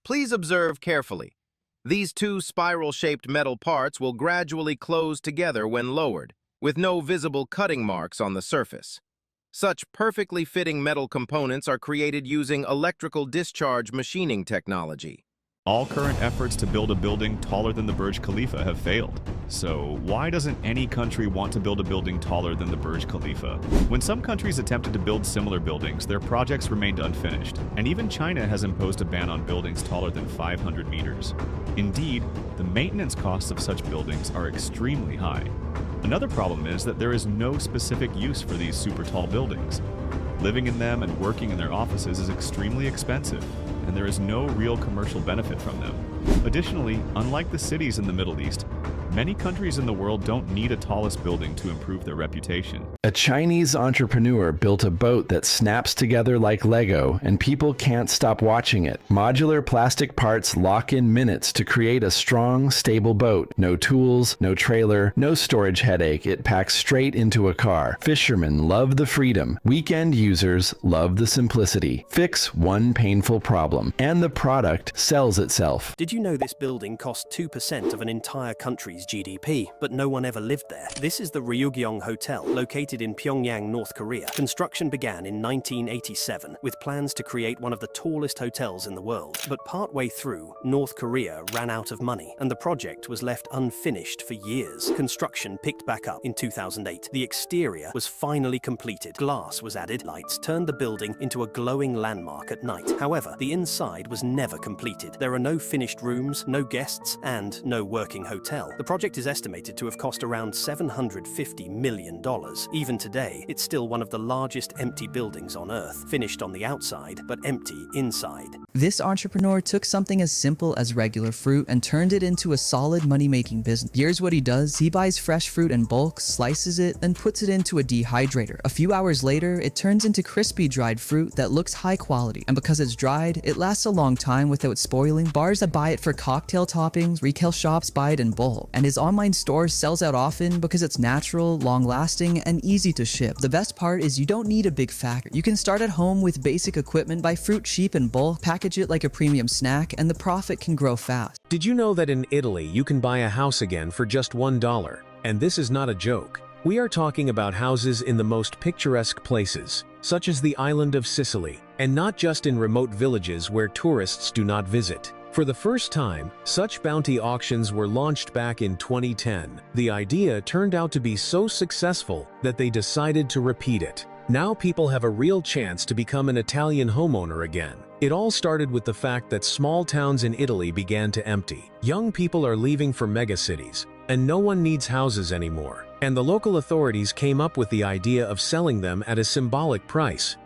Please observe carefully. These two spiral-shaped metal parts will gradually close together when lowered, with no visible cutting marks on the surface. Such perfectly fitting metal components are created using electrical discharge machining technology. All current efforts to build a building taller than the Burj Khalifa have failed. So why doesn't any country want to build a building taller than the Burj Khalifa? When some countries attempted to build similar buildings, their projects remained unfinished, and even China has imposed a ban on buildings taller than 500 meters. Indeed, the maintenance costs of such buildings are extremely high. Another problem is that there is no specific use for these super tall buildings. Living in them and working in their offices is extremely expensive, and there is no real commercial benefit from them. Additionally, unlike the cities in the Middle East, many countries in the world don't need a tallest building to improve their reputation. A Chinese entrepreneur built a boat that snaps together like Lego, and people can't stop watching it. Modular plastic parts lock in minutes to create a strong, stable boat. No tools, no trailer, no storage headache. It packs straight into a car. Fishermen love the freedom. Weekend users love the simplicity. Fix one painful problem, and the product sells itself. Did you know this building cost 2% of an entire country's GDP, but no one ever lived there? This is the Ryugyong Hotel, located in Pyongyang, North Korea. Construction began in 1987, with plans to create one of the tallest hotels in the world. But partway through, North Korea ran out of money, and the project was left unfinished for years. Construction picked back up in 2008. The exterior was finally completed. Glass was added. Lights turned the building into a glowing landmark at night. However, the inside was never completed. There are no finished rooms, no guests, and no working hotel. The project is estimated to have cost around $750 million. Even today, it's still one of the largest empty buildings on Earth, finished on the outside, but empty inside. This entrepreneur took something as simple as regular fruit and turned it into a solid money-making business. Here's what he does. He buys fresh fruit in bulk, slices it, then puts it into a dehydrator. A few hours later, it turns into crispy dried fruit that looks high quality. And because it's dried, it lasts a long time without spoiling. Bars that buy it for cocktail toppings, retail shops buy it in bulk. And his online store sells out often because it's natural, long-lasting, and easy to ship. The best part is you don't need a big factory. You can start at home with basic equipment, buy fruit cheap in bulk, package it like a premium snack, and the profit can grow fast. Did you know that in Italy you can buy a house again for just $1? And this is not a joke. We are talking about houses in the most picturesque places, such as the island of Sicily, and not just in remote villages where tourists do not visit. For the first time, such bounty auctions were launched back in 2010. The idea turned out to be so successful that they decided to repeat it. Now people have a real chance to become an Italian homeowner again. It all started with the fact that small towns in Italy began to empty. Young people are leaving for megacities, and no one needs houses anymore. And the local authorities came up with the idea of selling them at a symbolic price.